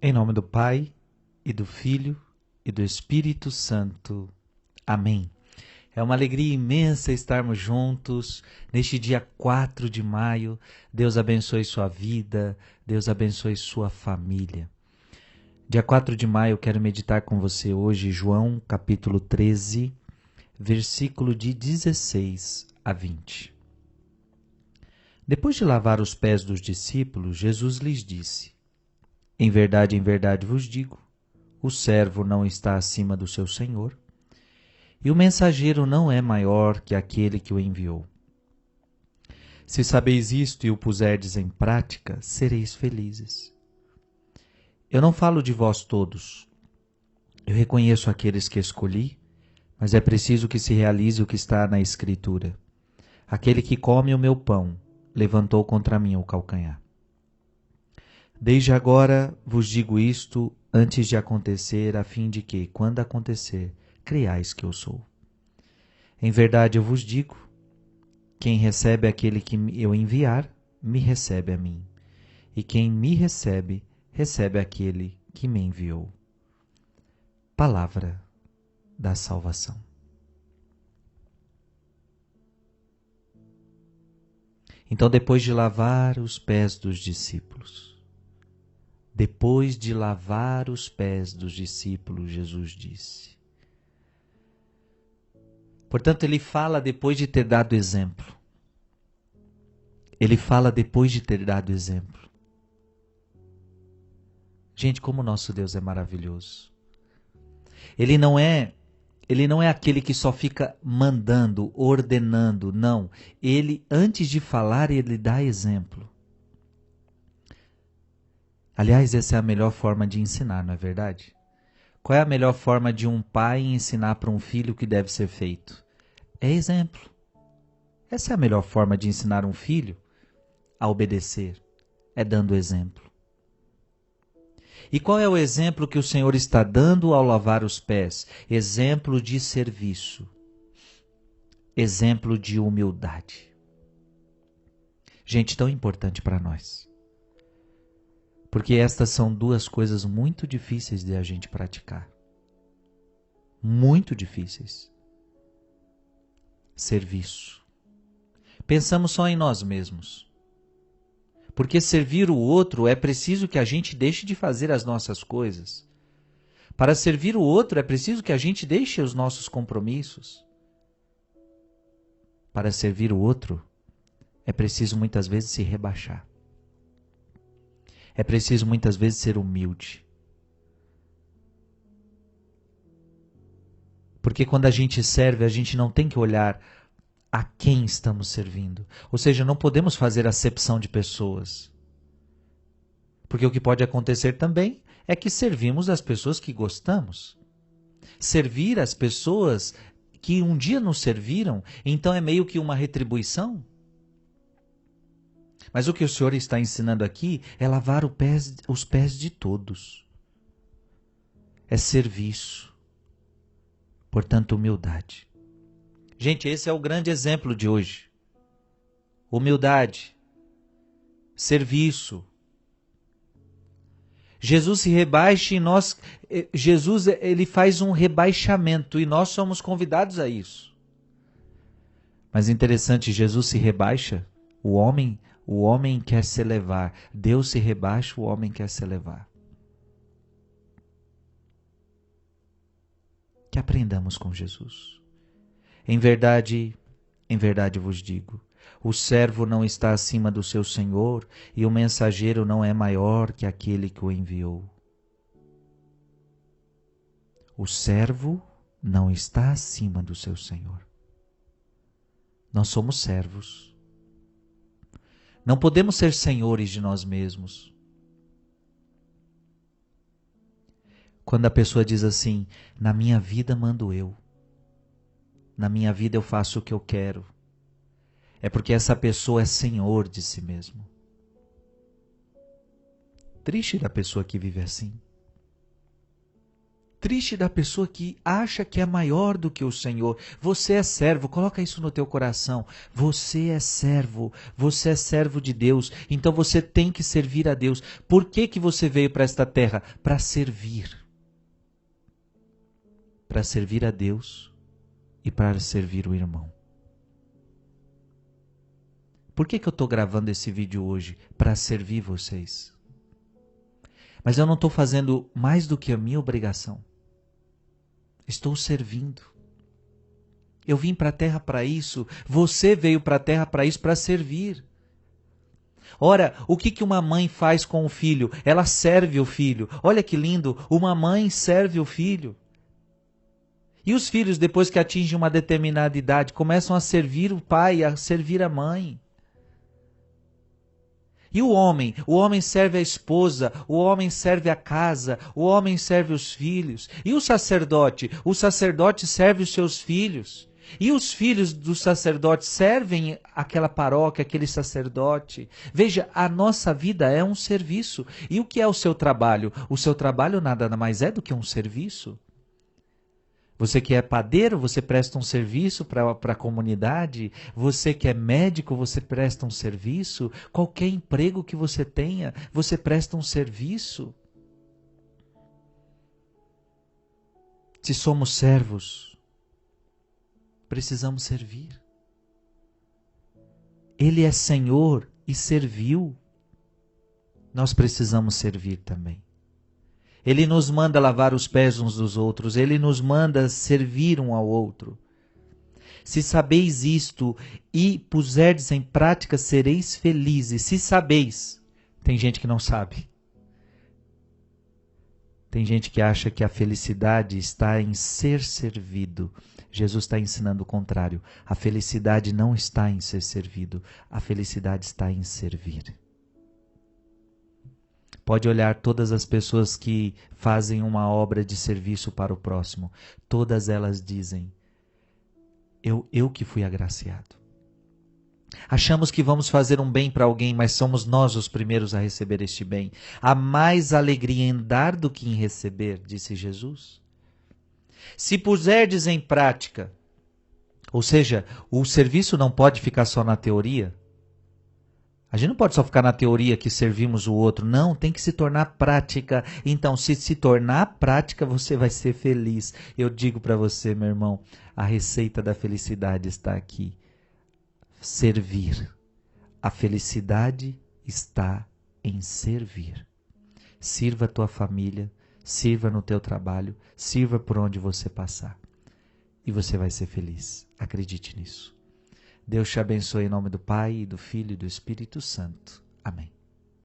Em nome do Pai, e do Filho, e do Espírito Santo. Amém. É uma alegria imensa estarmos juntos neste dia 4 de maio. Deus abençoe sua vida, Deus abençoe sua família. Dia 4 de maio eu quero meditar com você hoje João capítulo 13, versículo de 16 a 20. Depois de lavar os pés dos discípulos, Jesus lhes disse: em verdade vos digo, o servo não está acima do seu senhor, e o mensageiro não é maior que aquele que o enviou. Se sabeis isto e o puserdes em prática, sereis felizes. Eu não falo de vós todos. Eu reconheço aqueles que escolhi, mas é preciso que se realize o que está na Escritura. Aquele que come o meu pão levantou contra mim o calcanhar. Desde agora vos digo isto antes de acontecer, a fim de que, quando acontecer, creiais que eu sou. Em verdade eu vos digo, quem recebe aquele que eu enviar, me recebe a mim. E quem me recebe, recebe aquele que me enviou. Palavra da salvação. Então, depois de lavar os pés dos discípulos, Jesus disse. Portanto, ele fala depois de ter dado exemplo. Gente, como o nosso Deus é maravilhoso. Ele não é aquele que só fica mandando, ordenando, não. Ele, antes de falar, ele dá exemplo. Aliás, essa é a melhor forma de ensinar, não é verdade? Qual é a melhor forma de um pai ensinar para um filho o que deve ser feito? É exemplo. Essa é a melhor forma de ensinar um filho a obedecer, é dando exemplo. E qual é o exemplo que o Senhor está dando ao lavar os pés? Exemplo de serviço. Exemplo de humildade. Gente, tão importante para nós. Porque estas são duas coisas muito difíceis de a gente praticar. Muito difíceis. Serviço. Pensamos só em nós mesmos. Porque servir o outro é preciso que a gente deixe de fazer as nossas coisas. Para servir o outro é preciso que a gente deixe os nossos compromissos. Para servir o outro é preciso muitas vezes se rebaixar. É preciso muitas vezes ser humilde. Porque quando a gente serve, a gente não tem que olhar a quem estamos servindo. Ou seja, não podemos fazer acepção de pessoas. Porque o que pode acontecer também é que servimos as pessoas que gostamos. Servir as pessoas que um dia nos serviram, então é meio que uma retribuição. Mas o que o Senhor está ensinando aqui é lavar os pés de todos. É serviço. Portanto, humildade. Gente, esse é o grande exemplo de hoje. Humildade. Serviço. Jesus se rebaixa e Jesus ele faz um rebaixamento e nós somos convidados a isso. Mas interessante, Jesus se rebaixa, o homem quer se elevar. Deus se rebaixa, o homem quer se elevar. Que aprendamos com Jesus. Em verdade vos digo, o servo não está acima do seu senhor e o mensageiro não é maior que aquele que o enviou. O servo não está acima do seu senhor. Nós somos servos. Não podemos ser senhores de nós mesmos. Quando a pessoa diz assim, na minha vida mando eu. Na minha vida eu faço o que eu quero. É porque essa pessoa é senhor de si mesmo. Triste da pessoa que vive assim. Triste da pessoa que acha que é maior do que o Senhor. Você é servo, coloca isso no teu coração. Você é servo de Deus. Então você tem que servir a Deus. Por que você veio para esta terra? Para servir. Para servir a Deus e para servir o irmão. Por que eu estou gravando esse vídeo hoje? Para servir vocês. Mas eu não estou fazendo mais do que a minha obrigação. Estou servindo. Eu vim para a terra para isso. Você veio para a terra para isso, para servir. Ora, o que uma mãe faz com o filho? Ela serve o filho. Olha que lindo, uma mãe serve o filho. E os filhos, depois que atingem uma determinada idade, começam a servir o pai, a servir a mãe. E o homem serve a esposa, o homem serve a casa, o homem serve os filhos. E o sacerdote serve os seus filhos. E os filhos do sacerdote servem aquela paróquia, aquele sacerdote. Veja, a nossa vida é um serviço. E o que é o seu trabalho? O seu trabalho nada mais é do que um serviço. Você que é padeiro, você presta um serviço para a comunidade. Você que é médico, você presta um serviço. Qualquer emprego que você tenha, você presta um serviço. Se somos servos, precisamos servir. Ele é Senhor e serviu. Nós precisamos servir também. Ele nos manda lavar os pés uns dos outros. Ele nos manda servir um ao outro. Se sabeis isto e puserdes em prática, sereis felizes. Se sabeis. Tem gente que não sabe. Tem gente que acha que a felicidade está em ser servido. Jesus está ensinando o contrário. A felicidade não está em ser servido. A felicidade está em servir. Pode olhar todas as pessoas que fazem uma obra de serviço para o próximo. Todas elas dizem, eu que fui agraciado. Achamos que vamos fazer um bem para alguém, mas somos nós os primeiros a receber este bem. Há mais alegria em dar do que em receber, disse Jesus. Se puserdes em prática, ou seja, o serviço não pode ficar só na teoria. A gente não pode só ficar na teoria que servimos o outro. Não, tem que se tornar prática. Então, se tornar prática, você vai ser feliz. Eu digo para você, meu irmão, a receita da felicidade está aqui. Servir. A felicidade está em servir. Sirva a tua família, sirva no teu trabalho, sirva por onde você passar. E você vai ser feliz. Acredite nisso. Deus te abençoe em nome do Pai, do Filho e do Espírito Santo. Amém.